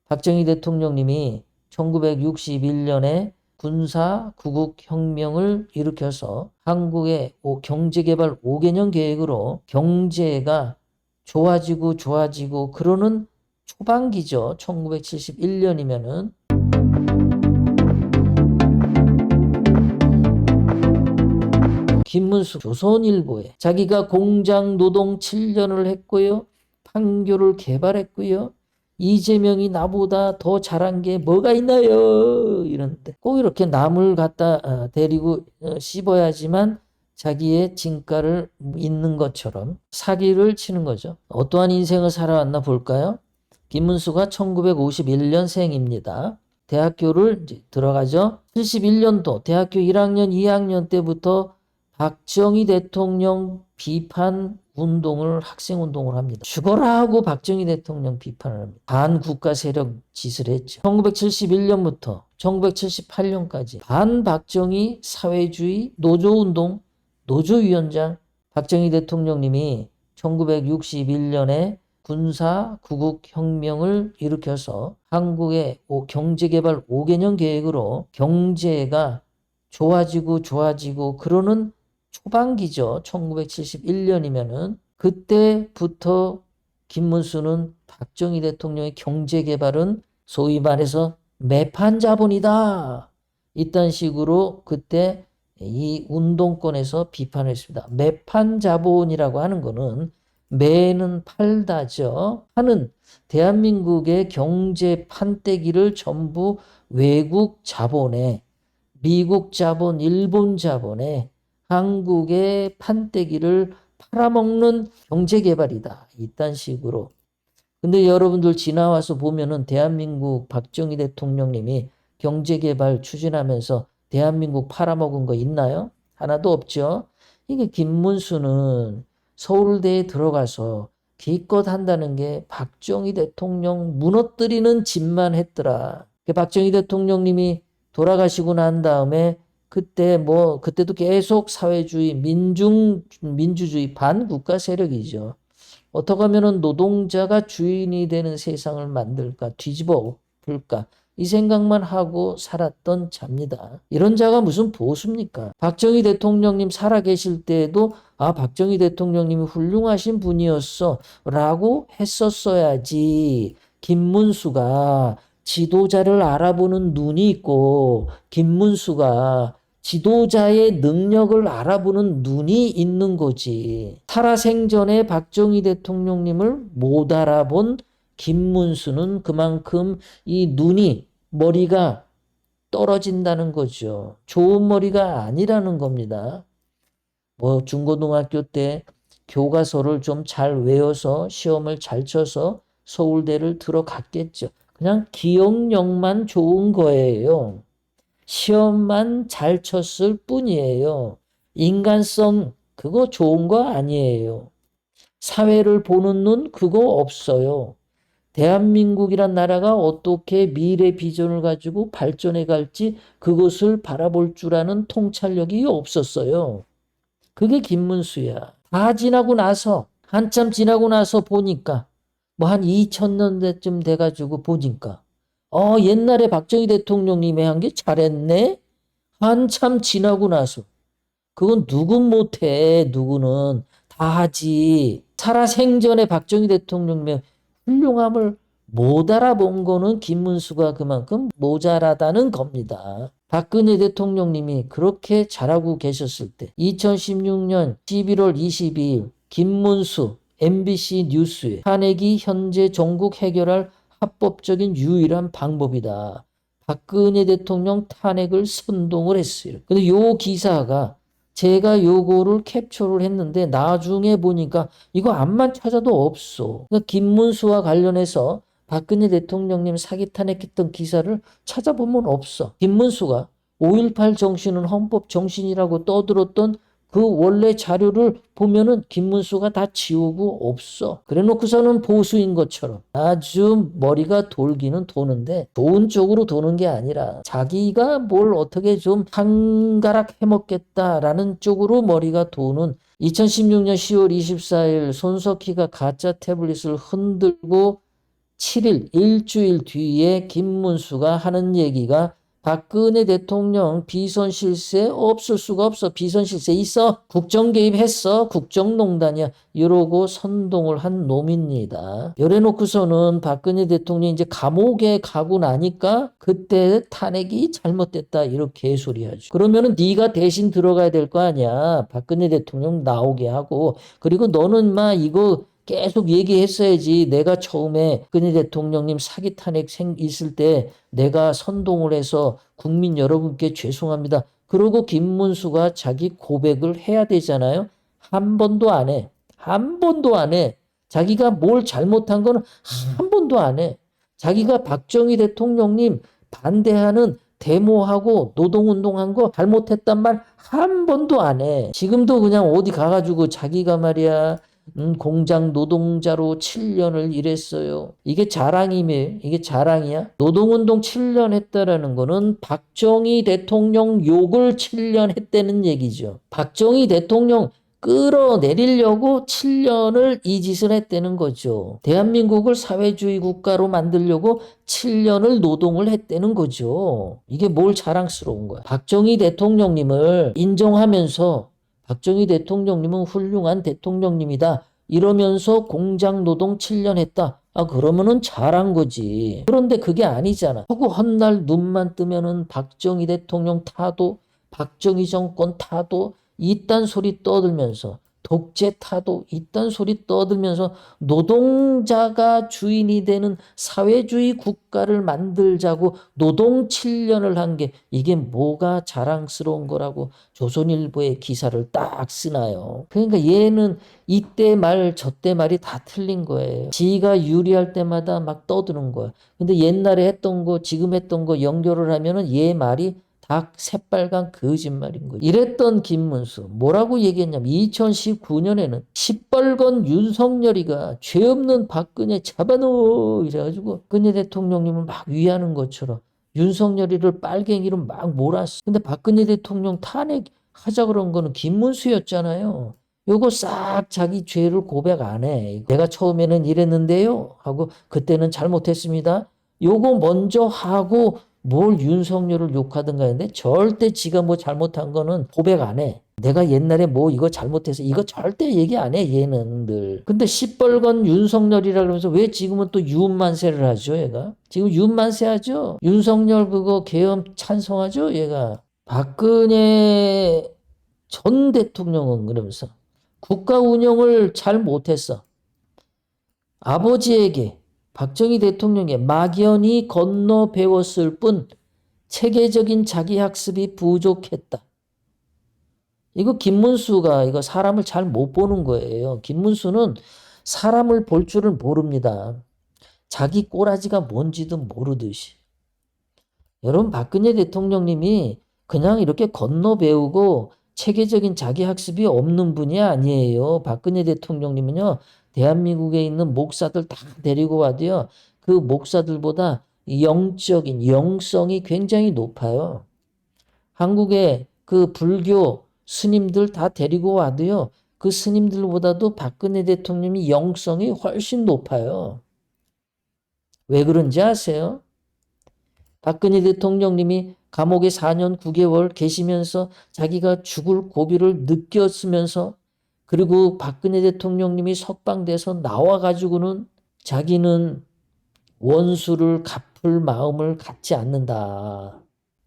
박정희 대통령님이 1961년에 군사 구국혁명을 일으켜서 한국의 경제개발 5개년 계획으로 경제가 좋아지고 그러는 초반기죠. 1971년이면은. 김문수 조선일보에 자기가 공장 노동 7년을 했고요. 판교를 개발했고요. 이재명이 나보다 더 잘한 게 뭐가 있나요? 이러는데 꼭 이렇게 남을 갖다 데리고 씹어야지만 자기의 진가를 있는 것처럼 사기를 치는 거죠. 어떠한 인생을 살아왔나 볼까요? 김문수가 1951년생입니다. 대학교를 이제 들어가죠. 71년도 대학교 1학년, 2학년 때부터 박정희 대통령 비판 운동을, 학생운동을 합니다. 죽어라 하고 박정희 대통령 비판을 합니다. 반국가 세력 짓을 했죠. 1971년부터 1978년까지 반박정희 사회주의 노조운동, 노조위원장 박정희 대통령님이 1961년에 군사 구국혁명을 일으켜서 한국의 경제개발 5개년 계획으로 경제가 좋아지고 그러는 초반기죠. 1971년이면은 그때부터 김문수는 박정희 대통령의 경제개발은 소위 말해서 매판 자본이다. 이딴 식으로 그때 이 운동권에서 비판을 했습니다. 매판 자본이라고 하는 거는 매는 팔다죠. 판은 대한민국의 경제 판때기를 전부 외국 자본에, 미국 자본, 일본 자본에 한국의 판때기를 팔아먹는 경제개발이다. 이딴 식으로. 근데 여러분들 지나와서 보면은 대한민국 박정희 대통령님이 경제개발 추진하면서 대한민국 팔아먹은 거 있나요? 하나도 없죠. 이게 김문수는 서울대에 들어가서 기껏 한다는 게 박정희 대통령 무너뜨리는 짓만 했더라. 박정희 대통령님이 돌아가시고 난 다음에 그때도 계속 사회주의, 민주주의 반국가 세력이죠. 어떻게 하면 노동자가 주인이 되는 세상을 만들까, 뒤집어 볼까, 이 생각만 하고 살았던 자입니다. 이런 자가 무슨 보수입니까? 박정희 대통령님 살아계실 때에도 박정희 대통령님이 훌륭하신 분이었어 라고 했었어야지. 김문수가 지도자를 알아보는 눈이 있고 김문수가 지도자의 능력을 알아보는 눈이 있는 거지. 살아생전에 박정희 대통령님을 못 알아본 김문수는 그만큼 이 눈이, 머리가 떨어진다는 거죠. 좋은 머리가 아니라는 겁니다. 중고등학교 때 교과서를 좀 잘 외워서 시험을 잘 쳐서 서울대를 들어갔겠죠. 그냥 기억력만 좋은 거예요. 시험만 잘 쳤을 뿐이에요. 인간성 그거 좋은 거 아니에요. 사회를 보는 눈 그거 없어요. 대한민국이란 나라가 어떻게 미래 비전을 가지고 발전해 갈지 그것을 바라볼 줄 아는 통찰력이 없었어요. 그게 김문수야. 다 지나고 나서, 한참 지나고 나서 보니까 한 2000년대쯤 돼가지고 보니까 옛날에 박정희 대통령님이 한 게 잘했네? 한참 지나고 나서. 그건 누군 못해. 누구는 다 하지. 살아생전에 박정희 대통령님의 훌륭함을 못 알아본 거는 김문수가 그만큼 모자라다는 겁니다. 박근혜 대통령님이 그렇게 잘하고 계셨을 때 2016년 11월 22일 김문수 MBC 뉴스에 탄핵이 현재 전국 해결할 합법적인 유일한 방법이다. 박근혜 대통령 탄핵을 선동을 했어요. 근데 요 기사가 제가 요거를 캡처를 했는데 나중에 보니까 이거 암만 찾아도 없어. 그러니까 김문수와 관련해서 박근혜 대통령님 사기 탄핵했던 기사를 찾아보면 없어. 김문수가 5.18 정신은 헌법 정신이라고 떠들었던 그 원래 자료를 보면은 김문수가 다 지우고 없어. 그래 놓고서는 보수인 것처럼 아주 머리가 돌기는 도는데 좋은 쪽으로 도는 게 아니라 자기가 뭘 어떻게 좀 한가락 해먹겠다라는 쪽으로 머리가 도는 2016년 10월 24일 손석희가 가짜 태블릿을 흔들고 7일, 일주일 뒤에 김문수가 하는 얘기가 박근혜 대통령 비선 실세 없을 수가 없어. 비선 실세 있어. 국정 개입했어. 국정농단이야. 이러고 선동을 한 놈입니다. 이래놓고서는 박근혜 대통령이 이제 감옥에 가고 나니까 그때 탄핵이 잘못됐다. 이렇게 개소리하죠. 그러면은 네가 대신 들어가야 될 거 아니야. 박근혜 대통령 나오게 하고. 그리고 너는 막 이거 계속 얘기했어야지. 내가 처음에 박근혜 대통령님 사기 탄핵 있을 때 내가 선동을 해서 국민 여러분께 죄송합니다. 그러고 김문수가 자기 고백을 해야 되잖아요. 한 번도 안 해. 한 번도 안 해. 자기가 뭘 잘못한 거는 한 번도 안 해. 자기가 박정희 대통령님 반대하는 데모하고 노동운동한 거 잘못했단 말 한 번도 안 해. 지금도 그냥 어디 가가지고 자기가 말이야 공장 노동자로 7년을 일했어요. 이게 자랑이며 이게 자랑이야? 노동운동 7년 했다라는 거는 박정희 대통령 욕을 7년 했다는 얘기죠. 박정희 대통령 끌어내리려고 7년을 이 짓을 했다는 거죠. 대한민국을 사회주의 국가로 만들려고 7년을 노동을 했다는 거죠. 이게 뭘 자랑스러운 거야. 박정희 대통령님을 인정하면서 박정희 대통령님은 훌륭한 대통령님이다. 이러면서 공장 노동 7년 했다. 아, 그러면은 잘한 거지. 그런데 그게 아니잖아. 하고 헛날 눈만 뜨면은 박정희 대통령 타도, 박정희 정권 타도, 이딴 소리 떠들면서, 독재 타도, 이딴 소리 떠들면서 노동자가 주인이 되는 사회주의 국가를 만들자고 노동 7년을 한 게 이게 뭐가 자랑스러운 거라고 조선일보의 기사를 딱 쓰나요. 그러니까 얘는 이때 말 저때 말이 다 틀린 거예요. 지가 유리할 때마다 막 떠드는 거야. 근데 옛날에 했던 거 지금 했던 거 연결을 하면은 얘 말이 다 새빨간 거짓말인 거예요. 이랬던 김문수 뭐라고 얘기했냐면 2019년에는 시뻘건 윤석열이가 죄 없는 박근혜 잡아넣어 이래가지고 박근혜 대통령님을 막 위하는 것처럼 윤석열이를 빨갱이로 막 몰았어. 근데 박근혜 대통령 탄핵하자 그런 거는 김문수였잖아요. 요거 싹 자기 죄를 고백 안 해. 내가 처음에는 이랬는데요 하고 그때는 잘못했습니다. 요거 먼저 하고 뭘 윤석열을 욕하든가 했는데 절대 지가 뭐 잘못한 거는 고백 안 해. 내가 옛날에 뭐 이거 잘못해서 이거 절대 얘기 안 해. 얘는 늘. 근데 시뻘건 윤석열이라 그러면서 왜 지금은 또 윤만세를 하죠 얘가. 지금 윤만세 하죠. 윤석열 그거 계엄 찬성하죠 얘가. 박근혜 전 대통령은 그러면서 국가 운영을 잘 못했어. 아버지에게 박정희 대통령의 막연히 건너 배웠을 뿐 체계적인 자기 학습이 부족했다. 이거 김문수가 이거 사람을 잘 못 보는 거예요. 김문수는 사람을 볼 줄을 모릅니다. 자기 꼬라지가 뭔지도 모르듯이. 여러분 박근혜 대통령님이 그냥 이렇게 건너 배우고 체계적인 자기 학습이 없는 분이 아니에요. 박근혜 대통령님은요. 대한민국에 있는 목사들 다 데리고 와도요. 그 목사들보다 영적인 영성이 굉장히 높아요. 한국의 그 불교 스님들 다 데리고 와도요. 그 스님들보다도 박근혜 대통령이 영성이 훨씬 높아요. 왜 그런지 아세요? 박근혜 대통령님이 감옥에 4년 9개월 계시면서 자기가 죽을 고비를 느꼈으면서 그리고 박근혜 대통령님이 석방돼서 나와가지고는 자기는 원수를 갚을 마음을 갖지 않는다.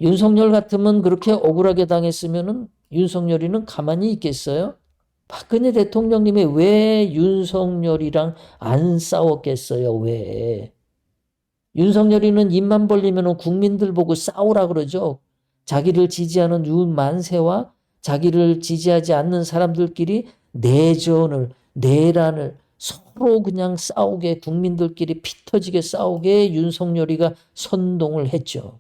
윤석열 같으면 그렇게 억울하게 당했으면은 윤석열이는 가만히 있겠어요? 박근혜 대통령님이 왜 윤석열이랑 안 싸웠겠어요? 왜? 윤석열이는 입만 벌리면 국민들 보고 싸우라 그러죠. 자기를 지지하는 윤만세와 자기를 지지하지 않는 사람들끼리 내전을, 내란을 서로 그냥 싸우게 국민들끼리 피 터지게 싸우게 윤석열이가 선동을 했죠.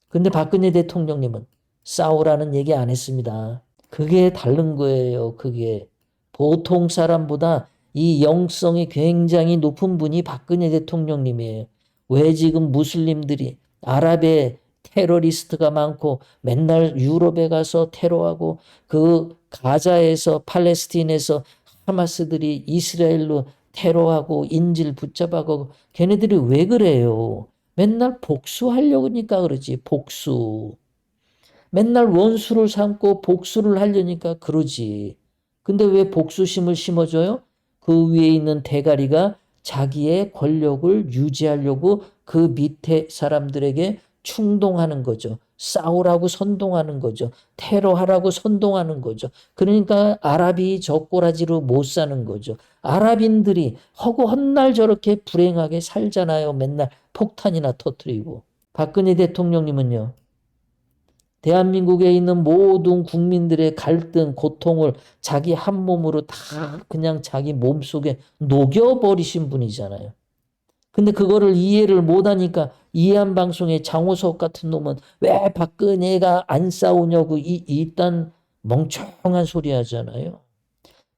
근데 박근혜 대통령님은 싸우라는 얘기 안 했습니다. 그게 다른 거예요. 그게 보통 사람보다 이 영성이 굉장히 높은 분이 박근혜 대통령님이에요. 왜 지금 무슬림들이 아랍에 테러리스트가 많고 맨날 유럽에 가서 테러하고 그 가자에서 팔레스틴에서 하마스들이 이스라엘로 테러하고 인질 붙잡아가고 걔네들이 왜 그래요? 맨날 복수하려니까 그러지. 복수. 맨날 원수를 삼고 복수를 하려니까 그러지. 근데 왜 복수심을 심어줘요? 그 위에 있는 대가리가 자기의 권력을 유지하려고 그 밑에 사람들에게 충동하는 거죠. 싸우라고 선동하는 거죠. 테러하라고 선동하는 거죠. 그러니까 아랍이 저 꼬라지로 못 사는 거죠. 아랍인들이 허구 헛날 저렇게 불행하게 살잖아요. 맨날 폭탄이나 터뜨리고. 박근혜 대통령님은요. 대한민국에 있는 모든 국민들의 갈등, 고통을 자기 한 몸으로 다 그냥 자기 몸속에 녹여버리신 분이잖아요. 근데 그거를 이해를 못하니까 이해한 방송의 장호석 같은 놈은 왜 박근혜가 안 싸우냐고 이딴 멍청한 소리 하잖아요.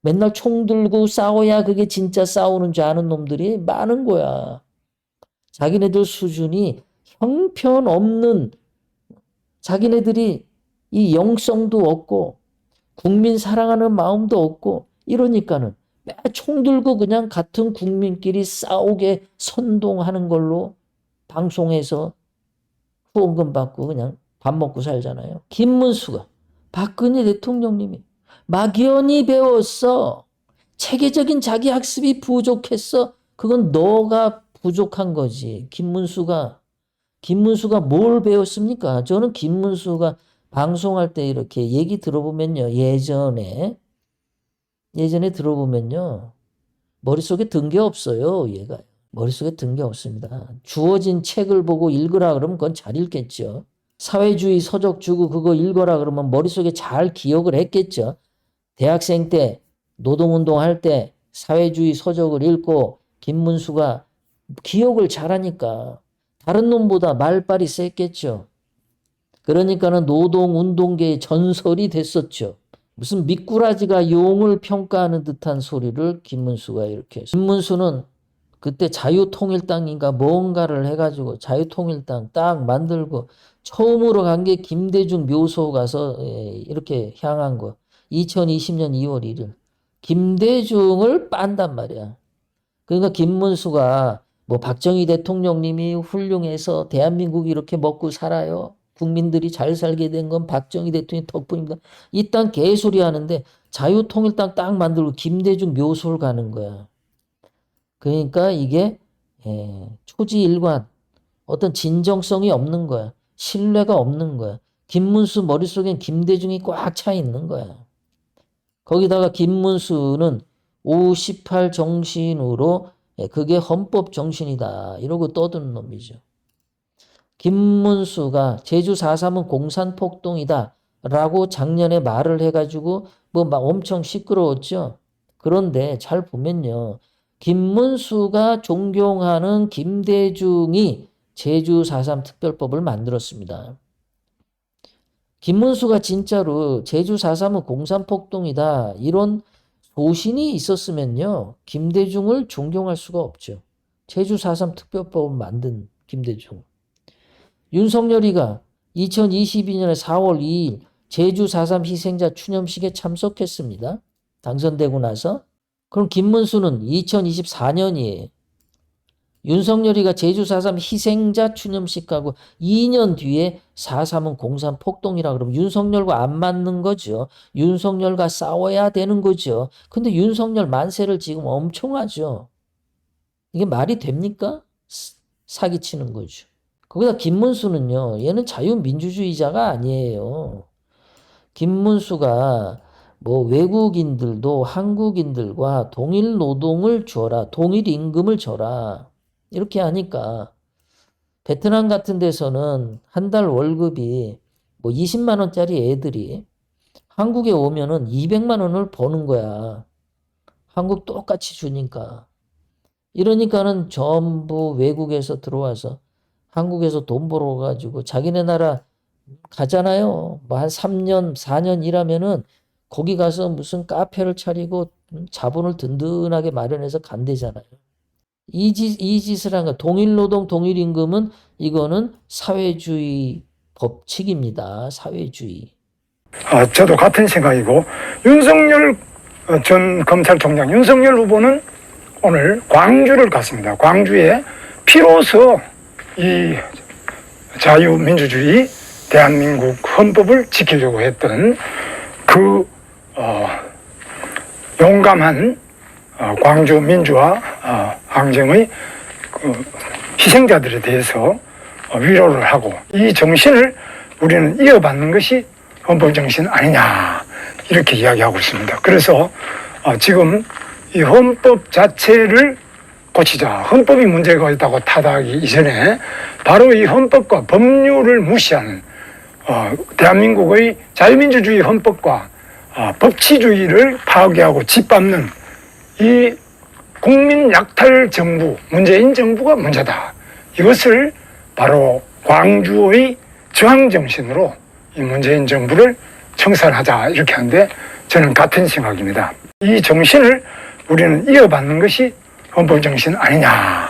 맨날 총 들고 싸워야 그게 진짜 싸우는 줄 아는 놈들이 많은 거야. 자기네들 수준이 형편없는 자기네들이 이 영성도 없고 국민 사랑하는 마음도 없고 이러니까는 매 총 들고 그냥 같은 국민끼리 싸우게 선동하는 걸로 방송에서 후원금 받고 그냥 밥 먹고 살잖아요. 김문수가 박근혜 대통령님이 막연히 배웠어. 체계적인 자기 학습이 부족했어. 그건 너가 부족한 거지. 김문수가 뭘 배웠습니까? 저는 김문수가 방송할 때 이렇게 얘기 들어보면요. 예전에 들어보면요. 머릿속에 든 게 없어요. 얘가. 머릿속에 든 게 없습니다. 주어진 책을 보고 읽으라 그러면 그건 잘 읽겠죠. 사회주의 서적 주고 그거 읽어라 그러면 머릿속에 잘 기억을 했겠죠. 대학생 때 노동운동 할 때 사회주의 서적을 읽고 김문수가 기억을 잘하니까 다른 놈보다 말빨이 셌겠죠. 그러니까는 노동운동계의 전설이 됐었죠. 무슨 미꾸라지가 용을 평가하는 듯한 소리를 김문수가 이렇게 했어요. 김문수는 그때 자유통일당인가 뭔가를 해가지고 자유통일당 딱 만들고 처음으로 간 게 김대중 묘소 가서 이렇게 향한 거. 2020년 2월 1일. 김대중을 빤단 말이야. 그러니까 김문수가 뭐 박정희 대통령님이 훌륭해서 대한민국이 이렇게 먹고 살아요. 국민들이 잘 살게 된 건 박정희 대통령 덕분입니다. 이딴 개소리 하는데 자유통일당 딱 만들고 김대중 묘소를 가는 거야. 그러니까 이게 초지일관 어떤 진정성이 없는 거야. 신뢰가 없는 거야. 김문수 머릿속엔 김대중이 꽉 차 있는 거야. 거기다가 김문수는 5.18 정신으로 그게 헌법 정신이다. 이러고 떠드는 놈이죠. 김문수가 제주 4.3은 공산폭동이다. 라고 작년에 말을 해가지고 뭐 막 엄청 시끄러웠죠. 그런데 잘 보면요. 김문수가 존경하는 김대중이 제주 4.3 특별법을 만들었습니다. 김문수가 진짜로 제주 4.3은 공산폭동이다. 이런 소신이 있었으면요. 김대중을 존경할 수가 없죠. 제주 4.3 특별법을 만든 김대중. 윤석열이가 2022년에 4월 2일 제주 4.3 희생자 추념식에 참석했습니다. 당선되고 나서. 그럼 김문수는 2024년이에요. 윤석열이가 제주 4.3 희생자 추념식하고 2년 뒤에 4.3은 공산폭동이라 그러면 윤석열과 안 맞는 거죠. 윤석열과 싸워야 되는 거죠. 근데 윤석열 만세를 지금 엄청 하죠. 이게 말이 됩니까? 사기치는 거죠. 거기다 김문수는요. 얘는 자유민주주의자가 아니에요. 김문수가 뭐 외국인들도 한국인들과 동일 노동을 줘라. 동일 임금을 줘라. 이렇게 하니까 베트남 같은 데서는 한 달 월급이 뭐 20만 원짜리 애들이 한국에 오면은 200만 원을 버는 거야. 한국 똑같이 주니까. 이러니까는 전부 외국에서 들어와서 한국에서 돈 벌어가지고 자기네 나라 가잖아요. 뭐 한 3년, 4년 일하면은 거기 가서 무슨 카페를 차리고 자본을 든든하게 마련해서 간대잖아요. 이 짓을 한 거. 동일노동, 동일임금은 이거는 사회주의 법칙입니다. 사회주의. 저도 같은 생각이고 윤석열 전 검찰총장 윤석열 후보는 오늘 광주를 갔습니다. 광주에 비로소 이 자유민주주의 대한민국 헌법을 지키려고 했던 그 용감한 광주 민주화 항쟁의 그 희생자들에 대해서 위로를 하고, 이 정신을 우리는 이어받는 것이 헌법 정신 아니냐, 이렇게 이야기하고 있습니다. 그래서 지금 이 헌법 자체를 고치자, 헌법이 문제가 있다고 타다하기 이전에 바로 이 헌법과 법률을 무시하는 대한민국의 자유민주주의 헌법과 법치주의를 파괴하고 짓밟는 이 국민 약탈 정부, 문재인 정부가 문제다. 이것을 바로 광주의 저항정신으로 이 문재인 정부를 청산하자, 이렇게 하는데 저는 같은 생각입니다. 이 정신을 우리는 이어받는 것이 헌법 정신 아니냐.